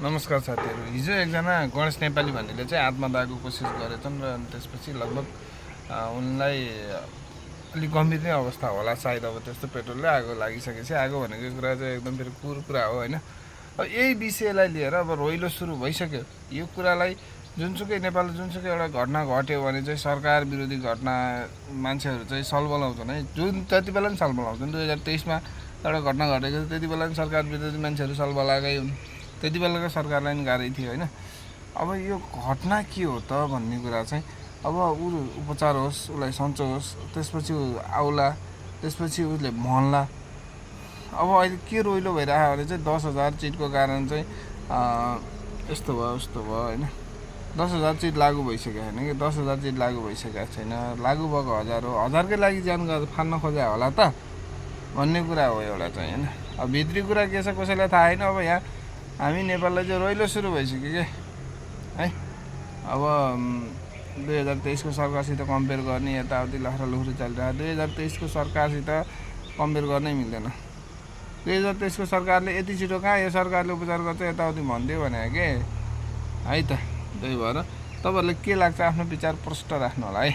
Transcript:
नमस्कार साथीहरू। हिजो एकजना गणेश नेपाली भन्नेले चाहिँ आत्मदाहको कोसिस गरेछन् र त्यसपछि लगभग उनलाई अलिक गम्भीर नै अवस्था होला सायद। अब त्यस्तो पेट्रोलले आगो लागिसकेपछि आगो भनेको कुरा चाहिँ एकदम फेरि कुरा हो होइन। अब यही विषयलाई लिएर अब रोइलो सुरु भइसक्यो। यो कुरालाई जुनसुकै नेपालमा जुनसुकै एउटा घटना घट्यो भने चाहिँ सरकार विरोधी घटना मान्छेहरू चाहिँ सलबलाउँछन् है। जुन त्यति बेला पनि सलबलाउँछन्। 2023मा एउटा घटना घटेको थियो, त्यति बेला पनि सरकार विरोधी मान्छेहरू सलबलाएकै हुन्। त्यति बेलाको सरकारलाई पनि गाह्रै थियो होइन। अब यो घटना के हो त भन्ने कुरा चाहिँ अब ऊ उपचार होस्, उसलाई सन्चो होस्, त्यसपछि आउला, त्यसपछि उसले भन्ला। अब अहिले के रोइलो भइरहेको भने चाहिँ 10,000 चिटको कारण चाहिँ यस्तो भयो उस्तो भयो होइन। 10,000 चिट लागू भइसकेको छैन कि, 10,000 चिट लागू भइसकेको छैन। लागू भएको 1000 हो, 1000कै लागि ज्यान फान्न खोजा होला त भन्ने कुरा हो एउटा चाहिँ होइन। अब भित्री कुरा के छ कसैलाई थाहा छैन। अब यहाँ हामी नेपाललाई चाहिँ रोइलो सुरु भइसक्यो कि है। अब 2023को सरकारसित कम्पेयर गर्ने यताउति लहरालुहुरी चलिरहेको। 2023को सरकारसित कम्पेयर गर्नै मिल्दैन। 2023को सरकारले यति छिटो कहाँ यो सरकारले उपचार गर्छ यताउति भनिदियो भने के है त। त्यही भएर तपाईँहरूलाई के लाग्छ आफ्नो विचार प्रष्ट राख्नु होला है।